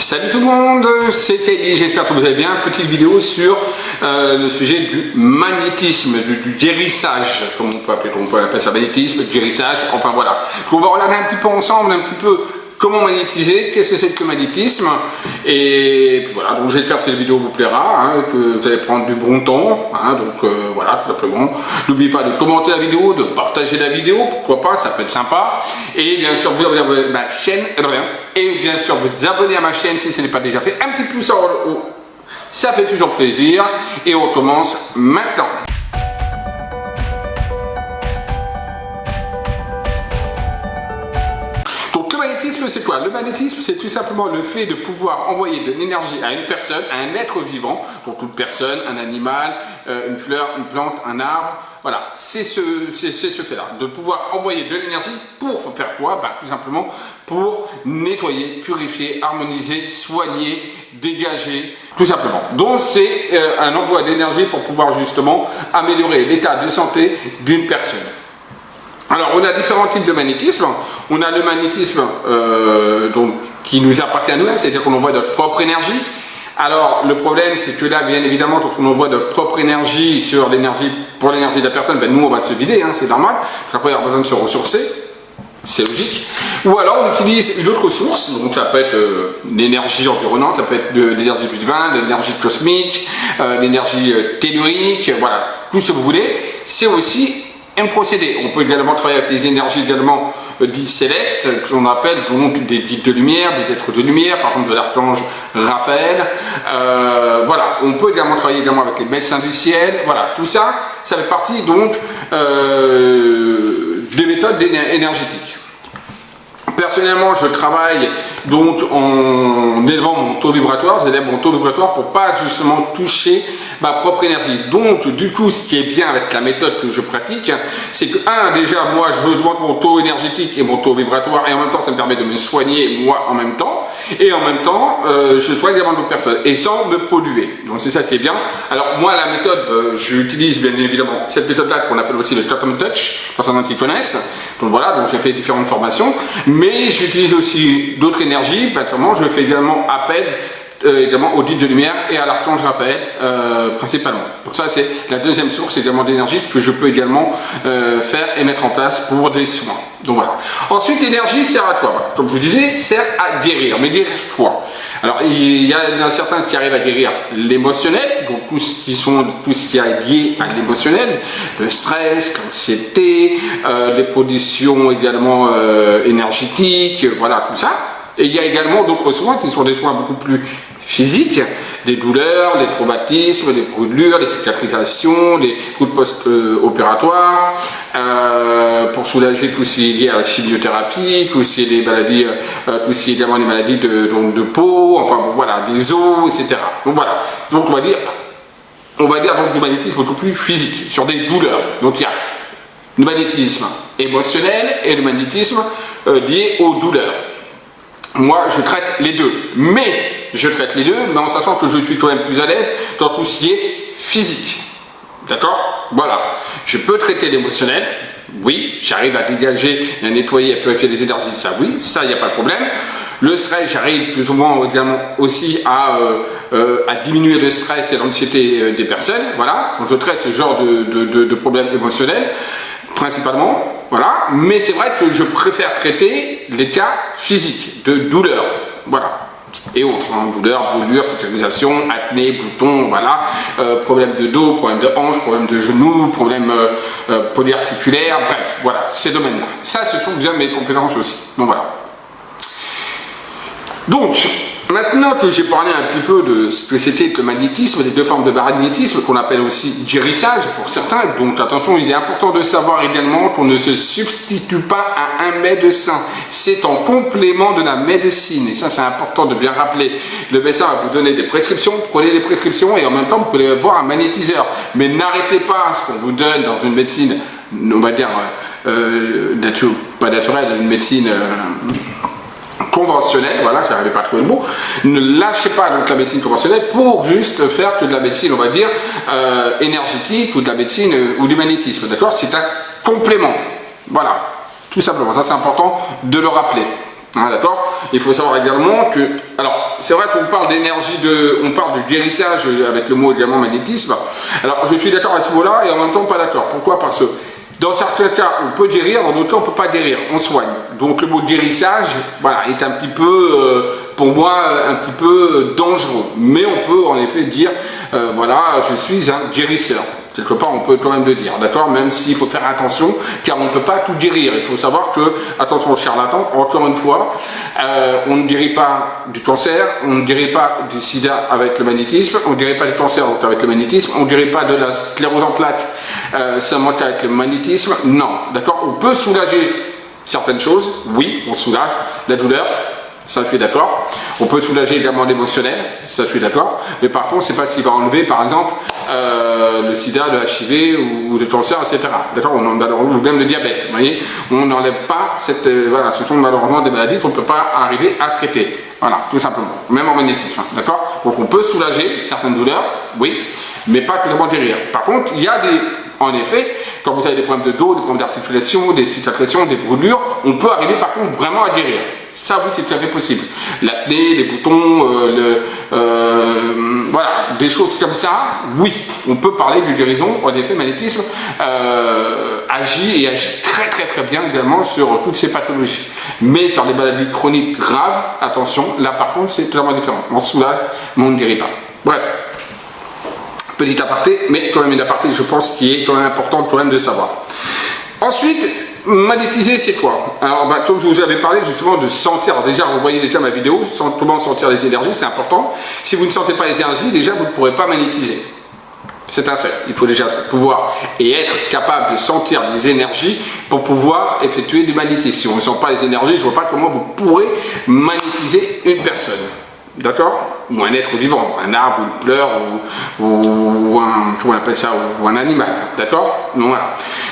Salut tout le monde, c'est Kelly, j'espère que vous allez bien. Petite vidéo sur le sujet du magnétisme, du guérissage, comme on peut appeler ça, magnétisme, guérissage, enfin voilà. On va regarder un petit peu ensemble, un petit peu comment magnétiser, qu'est-ce que c'est que le magnétisme, et puis voilà, donc j'espère que cette vidéo vous plaira, hein, que vous allez prendre du bon temps, hein, donc voilà, tout simplement. N'oubliez pas de commenter la vidéo, de partager la vidéo, pourquoi pas, ça peut être sympa, et bien sûr vous abonner à ma chaîne, et bien sûr vous abonner à ma chaîne si ce n'est pas déjà fait, un petit pouce en haut, ça fait toujours plaisir, et on commence maintenant. C'est quoi? Le magnétisme, c'est tout simplement le fait de pouvoir envoyer de l'énergie à une personne, à un être vivant, pour toute personne, un animal, une fleur, une plante, un arbre, voilà, c'est ce fait-là, de pouvoir envoyer de l'énergie pour faire quoi? Tout simplement pour nettoyer, purifier, harmoniser, soigner, dégager, tout simplement. Donc c'est un envoi d'énergie pour pouvoir justement améliorer l'état de santé d'une personne. Alors, on a différents types de magnétisme. On a le magnétisme donc, qui nous appartient à nous-mêmes, c'est-à-dire qu'on envoie notre propre énergie. Alors, le problème, c'est que là, bien évidemment, quand on envoie notre propre énergie sur l'énergie, pour l'énergie de la personne, nous, on va se vider, hein, c'est normal. Après, il y a besoin de se ressourcer, c'est logique. Ou alors, on utilise une autre source, donc ça peut être l'énergie environnante, ça peut être de l'énergie du divin, de l'énergie cosmique, l'énergie tellurique, voilà, tout ce que vous voulez. C'est aussi un procédé. On peut également travailler avec des énergies également dites célestes, que l'on appelle donc des guides de lumière, des êtres de lumière, par exemple de l'archange Raphaël. Voilà, on peut également travailler également avec les médecins du ciel. Voilà, tout ça, ça fait partie donc des méthodes énergétiques. Personnellement, je travaille donc en élevant mon taux vibratoire, j'élève mon taux vibratoire pour pas justement toucher ma propre énergie. Donc, du coup, ce qui est bien avec la méthode que je pratique, c'est que, déjà, moi, je demande mon taux énergétique et mon taux vibratoire, et en même temps, ça me permet de me soigner, moi, en même temps, et en même temps, je soigne également d'autres personnes, et sans me polluer. Donc, c'est ça qui est bien. Alors, moi, la méthode, j'utilise bien évidemment cette méthode-là qu'on appelle aussi le Quantum Touch, pour certains qui connaissent. Donc, voilà, donc j'ai fait différentes formations, mais j'utilise aussi d'autres énergies. Naturellement, je fais également appel également au guide de lumière et à l'archange Raphaël principalement. Donc ça, c'est la deuxième source également d'énergie que je peux également faire et mettre en place pour des soins. Donc voilà. Ensuite, l'énergie sert à quoi? Comme je vous disais, sert à guérir. Mais guérir quoi? Alors, il y en a certains qui arrivent à guérir l'émotionnel, donc tout ce qui est lié à l'émotionnel, le stress, l'anxiété, les pollutions également énergétiques, voilà, tout ça. Et il y a également d'autres soins qui sont des soins beaucoup plus physiques, des douleurs, des traumatismes, des brûlures, des cicatrisations, des coups de post-opératoires, pour soulager tout ce qui est lié à la chimiothérapie, tout ce qui est des maladies, tout ce qui est également des maladies de peau, enfin bon, voilà, des os, etc. Donc voilà. Donc on va dire donc du magnétisme beaucoup plus physique, sur des douleurs. Donc il y a le magnétisme émotionnel et le magnétisme lié aux douleurs. Moi, je traite les deux, mais en sachant que je suis quand même plus à l'aise dans tout ce qui est physique. D'accord? Voilà. Je peux traiter l'émotionnel, oui, j'arrive à dégager, à nettoyer, à purifier les énergies, ça oui, ça, il n'y a pas de problème. Le stress, j'arrive plus souvent également aussi à diminuer le stress et l'anxiété des personnes, voilà. Donc je traite ce genre de problèmes émotionnels, principalement. Voilà, mais c'est vrai que je préfère traiter les cas physiques, de douleur, voilà, et autres, hein, douleur, brûlure, cicatrisation, acné, boutons, voilà, problème de dos, problème de hanche, problème de genoux, problème polyarticulaire, bref, voilà, ces domaines-là. Ça, ce sont bien mes compétences aussi, donc voilà. Donc, maintenant que j'ai parlé un petit peu de ce que c'était que le magnétisme, des deux formes de magnétisme qu'on appelle aussi guérissage pour certains, donc attention, il est important de savoir également qu'on ne se substitue pas à un médecin, c'est en complément de la médecine, et ça c'est important de bien rappeler. Le médecin va vous donner des prescriptions, prenez les prescriptions et en même temps vous pouvez voir un magnétiseur, mais n'arrêtez pas ce qu'on vous donne dans une médecine, on va dire pas naturelle, une médecine conventionnelle, voilà, je n'arrivais pas à trouver le mot. Ne lâchez pas donc la médecine conventionnelle pour juste faire que de la médecine, on va dire, énergétique ou de la médecine ou du magnétisme, d'accord? C'est un complément, voilà, tout simplement, ça c'est important de le rappeler. Hein, d'accord. Il faut savoir également que, alors c'est vrai qu'on parle d'énergie on parle du guérissage avec le mot également magnétisme. Alors je suis d'accord à ce mot-là et en même temps pas d'accord. Pourquoi? Parce que dans certains cas on peut guérir, dans d'autres cas on peut pas guérir, on soigne. Donc le mot guérissage, voilà, est un petit peu, pour moi, un petit peu dangereux. Mais on peut en effet dire, voilà, je suis un guérisseur. Quelque part, on peut quand même le dire, d'accord? Même s'il faut faire attention, car on ne peut pas tout guérir. Il faut savoir que, attention aux charlatans, encore une fois, on ne guérit pas du cancer, on ne guérit pas du sida avec le magnétisme, on ne guérit pas du cancer avec le magnétisme, on ne guérit pas de la sclérose en plaques seulement avec le magnétisme. Non, d'accord? On peut soulager certaines choses, oui, on soulage la douleur. Ça, je suis d'accord. On peut soulager également l'émotionnel, ça, je suis d'accord. Mais par contre, c'est pas ce qui va enlever, par exemple, le sida, le HIV ou le cancer, etc. D'accord. Ou même le diabète. Vous voyez, on n'enlève pas cette, voilà, ce sont malheureusement des maladies qu'on ne peut pas arriver à traiter. Voilà, tout simplement. Même en magnétisme, d'accord. Donc, on peut soulager certaines douleurs, oui, mais pas totalement guérir. Par contre, il y a des, en effet, quand vous avez des problèmes de dos, des problèmes d'articulation, des cicatrices, des brûlures, on peut arriver par contre vraiment à guérir. Ça, oui, c'est tout à fait possible. L'acné, les boutons, voilà, des choses comme ça, oui, on peut parler de guérison. En effet, le magnétisme agit très bien également sur toutes ces pathologies. Mais sur les maladies chroniques graves, attention, là par contre, c'est totalement différent. On se soulage, mais on ne guérit pas. Bref. Petit aparté, mais quand même un aparté, je pense, qui est quand même important quand même de savoir. Ensuite, magnétiser, c'est quoi? Alors, comme je vous avais parlé justement de sentir, alors déjà, vous voyez déjà ma vidéo, comment sentir les énergies, c'est important. Si vous ne sentez pas les énergies, déjà, vous ne pourrez pas magnétiser. C'est un fait. Il faut déjà pouvoir et être capable de sentir les énergies pour pouvoir effectuer du magnétisme. Si on ne sent pas les énergies, je ne vois pas comment vous pourrez magnétiser une personne. D'accord? Ou un être vivant, un arbre, une fleur, ou un, comment on appelle ça, ou un animal. D'accord? Donc voilà.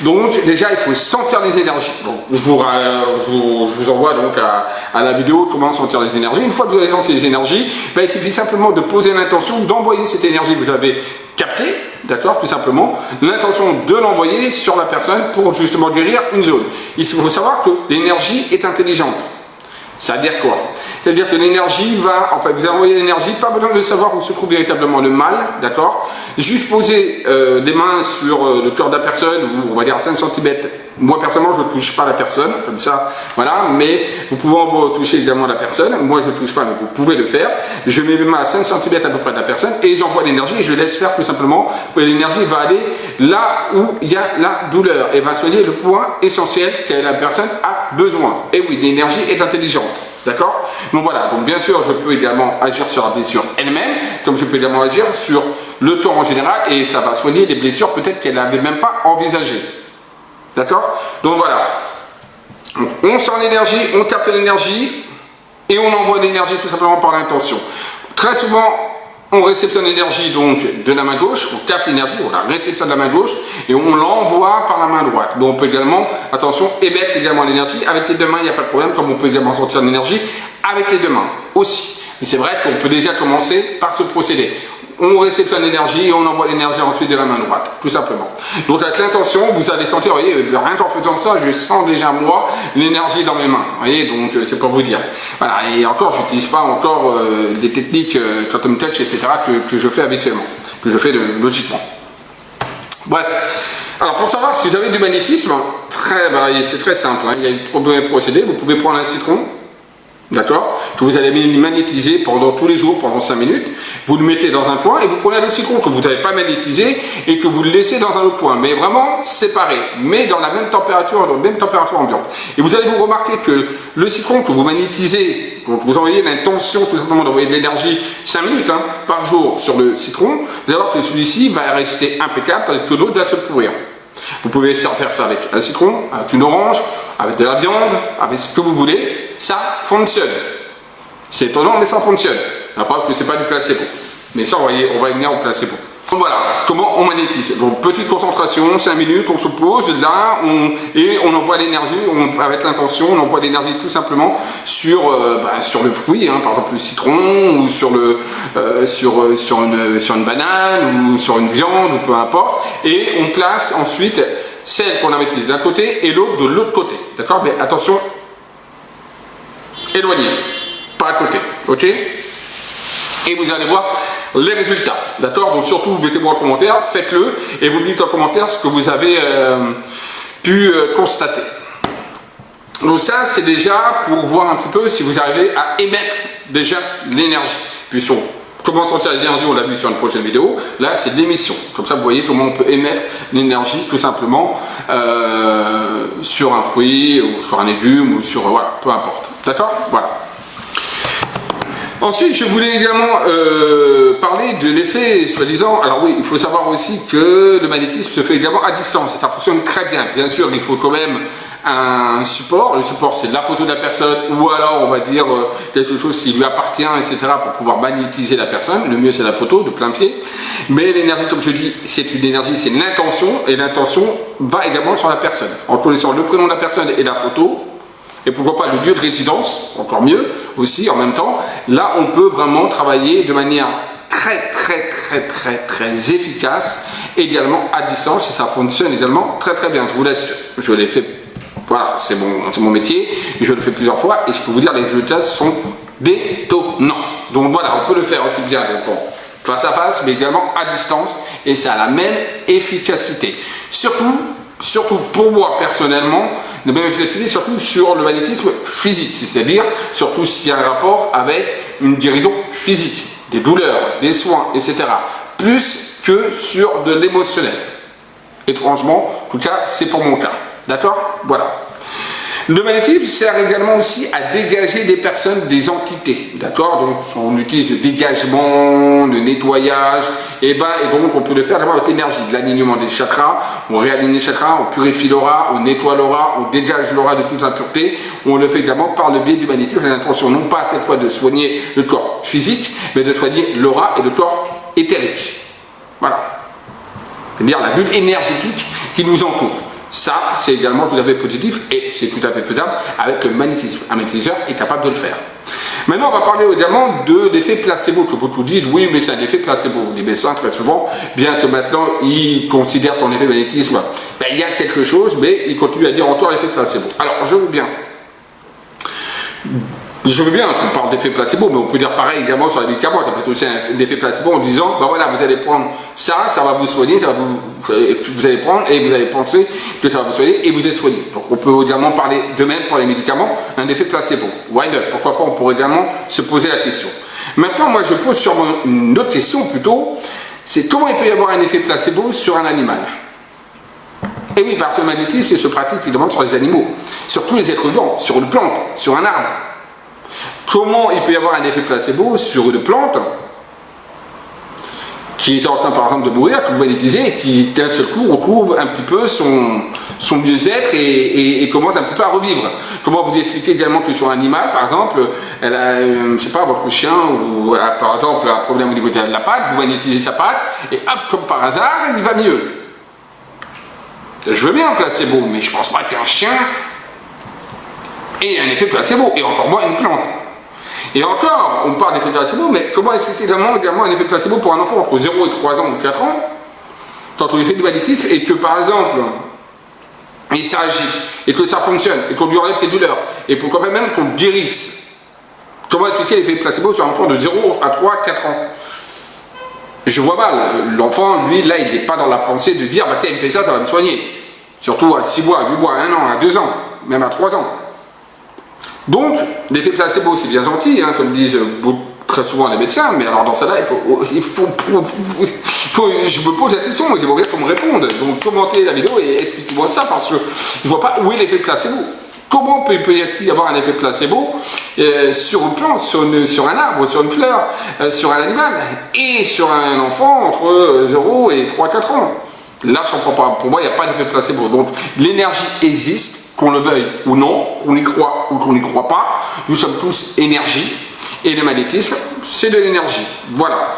Donc déjà, il faut sentir les énergies. Donc, je vous envoie donc à la vidéo comment sentir les énergies. Une fois que vous avez senti les énergies, il suffit simplement de poser l'intention d'envoyer cette énergie que vous avez captée, d'accord, tout simplement, l'intention de l'envoyer sur la personne pour justement guérir une zone. Il faut savoir que l'énergie est intelligente. Ça veut dire quoi? C'est-à-dire que l'énergie va, enfin vous envoyez l'énergie, pas besoin de savoir où se trouve véritablement le mal, d'accord? Juste poser des mains sur le cœur de la personne, ou on va dire à 5 cm. Moi personnellement je ne touche pas la personne, comme ça, voilà, mais vous pouvez toucher également la personne, moi je ne touche pas, mais vous pouvez le faire. Je mets mes mains à 5 cm à peu près de la personne et j'envoie l'énergie et je laisse faire tout simplement, et l'énergie va aller là où il y a la douleur et va soigner le point essentiel que la personne a besoin. Et oui, l'énergie est intelligente. D'accord? Donc voilà, donc bien sûr je peux également agir sur la blessure elle-même, comme je peux également agir sur le corps en général et ça va soigner les blessures peut-être qu'elle n'avait même pas envisagées. D'accord? Donc voilà, on sent l'énergie, on capte l'énergie et on envoie l'énergie tout simplement par l'intention. Très souvent, on réceptionne l'énergie donc de la main gauche, on capte l'énergie, on la réceptionne de la main gauche et on l'envoie par la main droite. Donc on peut également, attention, émettre également l'énergie avec les deux mains, il n'y a pas de problème, comme on peut également sentir l'énergie avec les deux mains aussi. Mais c'est vrai qu'on peut déjà commencer par ce procédé. On réceptionne l'énergie et on envoie l'énergie ensuite de la main droite, tout simplement. Donc avec l'intention, vous allez sentir, vous voyez, rien qu'en faisant ça, je sens déjà moi l'énergie dans mes mains. Vous voyez, donc c'est pour vous dire. Voilà, et encore, je n'utilise pas encore des techniques quantum touch, etc. que je fais habituellement, que je fais logiquement. Bref, alors pour savoir si vous avez du magnétisme, c'est très simple, hein. Il y a une premier procédé, vous pouvez prendre un citron. D'accord, que vous allez magnétiser pendant tous les jours, pendant 5 minutes, vous le mettez dans un point et vous prenez le citron que vous n'avez pas magnétisé et que vous le laissez dans un autre point, mais vraiment séparé, mais dans la même température ambiante. Et vous allez vous remarquer que le citron que vous magnétisez, donc vous envoyez l'intention tout simplement d'envoyer de l'énergie 5 minutes par jour sur le citron, vous allez voir que celui-ci va rester impeccable tandis que l'autre va se pourrir. Vous pouvez faire ça avec un citron, avec une orange, avec de la viande, avec ce que vous voulez. Ça fonctionne. C'est étonnant, mais ça fonctionne. La preuve que c'est pas du placebo. Mais ça, on va y venir au placebo. Donc voilà, comment on magnétise. Donc petite concentration, 5 minutes, on se pose là, et on envoie l'énergie, avec l'intention, on envoie l'énergie tout simplement sur le fruit, par exemple le citron, ou sur une banane, ou sur une viande, ou peu importe, et on place ensuite celle qu'on a magnétisée d'un côté et l'autre de l'autre côté. D'accord? Mais attention, éloigné, pas à côté, ok? Et vous allez voir les résultats, d'accord? Donc surtout, mettez-moi en commentaire, faites-le, et vous me dites en commentaire ce que vous avez pu constater. Donc ça, c'est déjà pour voir un petit peu si vous arrivez à émettre déjà l'énergie. Puis comment sortir l'énergie, on l'a vu sur une prochaine vidéo. Là, c'est de l'émission. Comme ça, vous voyez comment on peut émettre l'énergie tout simplement sur un fruit, ou sur un légume, ou sur... voilà, peu importe. D'accord? Voilà. Ensuite, je voulais également parler de l'effet, soi-disant, alors oui, il faut savoir aussi que le magnétisme se fait également à distance, et ça fonctionne très bien. Bien sûr, il faut quand même un support, le support c'est la photo de la personne, ou alors on va dire quelque chose qui lui appartient, etc., pour pouvoir magnétiser la personne. Le mieux c'est la photo de plein pied, mais l'énergie, comme je dis, c'est une énergie, c'est une intention, et l'intention va également sur la personne. En connaissant le prénom de la personne et la photo, et pourquoi pas le lieu de résidence, encore mieux aussi en même temps, là on peut vraiment travailler de manière très efficace, également à distance, et ça fonctionne également très bien. Je vous laisse, je l'ai fait, voilà, c'est mon métier, je le fais plusieurs fois, et je peux vous dire les résultats sont détonnants. Donc voilà, on peut le faire aussi bien face à face, mais également à distance, et ça a la même efficacité. Surtout pour moi personnellement, la même efficacité surtout sur le magnétisme physique, c'est-à-dire surtout s'il y a un rapport avec une guérison physique, des douleurs, des soins, etc. Plus que sur de l'émotionnel. Étrangement, en tout cas, c'est pour mon cas. D'accord? Voilà. Le magnétisme sert également aussi à dégager des personnes, des entités, d'accord? Donc on utilise le dégagement, le nettoyage, et donc on peut le faire avec l'énergie, de l'alignement des chakras, on réaligne les chakras, on purifie l'aura, on nettoie l'aura, on dégage l'aura de toute impureté, on le fait également par le biais du magnétisme, avec l'intention non pas cette fois de soigner le corps physique, mais de soigner l'aura et le corps éthérique. Voilà. C'est-à-dire la bulle énergétique qui nous entoure. Ça, c'est également tout à fait positif et c'est tout à fait faisable avec le magnétisme. Un magnétiseur est capable de le faire. Maintenant, on va parler également de l'effet placebo. Que beaucoup disent, oui, mais c'est un effet placebo. Les médecins, très souvent, bien que maintenant, ils considèrent ton effet magnétisme, ben, il y a quelque chose, mais ils continuent à dire encore l'effet placebo. Alors, je veux bien qu'on parle d'effet placebo, mais on peut dire pareil également sur les médicaments. Ça peut être aussi un effet placebo en disant, ben voilà, vous allez prendre ça va vous soigner, vous allez prendre et vous allez penser que ça va vous soigner et vous êtes soigné. Donc on peut également parler de même pour les médicaments, un effet placebo. Why not? Pourquoi pas, on pourrait également se poser la question. Maintenant, moi je pose sur une autre question plutôt, c'est comment il peut y avoir un effet placebo sur un animal? Et oui, parce que le magnétisme se pratique évidemment sur les animaux, sur tous les êtres vivants, sur une plante, sur un arbre. Comment il peut y avoir un effet placebo sur une plante qui est en train par exemple de mourir, tout magnétisé, et qui d'un seul coup retrouve un petit peu son mieux-être et commence un petit peu à revivre. Comment vous expliquez également que sur un animal, par exemple, elle a, je sais pas, votre chien, ou par exemple un problème au niveau de la patte, vous magnétisez sa patte, et hop, comme par hasard, il va mieux. Je veux bien un placebo, mais je pense pas qu'un chien ait un effet placebo, et encore moins une plante. Et encore, on parle d'effet placebo, mais comment expliquer également un effet placebo pour un enfant entre 0 et 3 ans ou 4 ans, quand on fait du magnétisme, et que par exemple, il s'agit, et que ça fonctionne, et qu'on lui enlève ses douleurs, et pourquoi pas même qu'on guérisse. Comment expliquer l'effet placebo sur un enfant de 0 à 3, 4 ans? Je vois mal, l'enfant, lui, là, il n'est pas dans la pensée de dire, bah tiens, il me fait ça, ça va me soigner. Surtout à 6 mois, à 8 mois, à 1 an, à 2 ans, même à 3 ans. Donc, l'effet placebo, c'est bien gentil, hein, comme disent très souvent les médecins, mais alors dans ça là, je me pose la question, j'aimerais bien qu'on me réponde. Donc, commentez la vidéo et expliquez-moi ça, parce que je ne vois pas où est l'effet placebo. Comment peut-il y avoir un effet placebo sur une plante, sur un arbre, sur une fleur, sur un animal, et sur un enfant entre 0 et 3-4 ans? Là, je ne comprends pas. Pour moi, il n'y a pas d'effet placebo. Donc, l'énergie existe. Qu'on le veuille ou non, qu'on y croit ou qu'on n'y croit pas, nous sommes tous énergie, et le magnétisme, c'est de l'énergie. Voilà.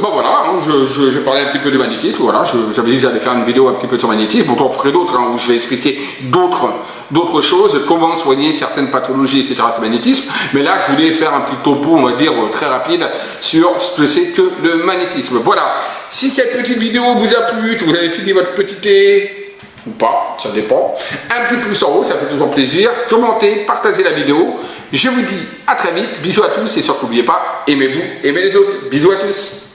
Bon voilà, hein, je parlais un petit peu de magnétisme, voilà, j'avais dit que j'allais faire une vidéo un petit peu sur le magnétisme, donc on ferait d'autres, hein, où je vais expliquer d'autres choses, comment soigner certaines pathologies, etc. de magnétisme, mais là je voulais faire un petit topo, on va dire, très rapide, sur ce que c'est que le magnétisme. Voilà, si cette petite vidéo vous a plu, que vous avez fini votre petit thé, ou pas, ça dépend. Un petit pouce en haut, ça fait toujours plaisir. Commentez, partagez la vidéo. Je vous dis à très vite. Bisous à tous et surtout n'oubliez pas, aimez-vous, aimez les autres. Bisous à tous.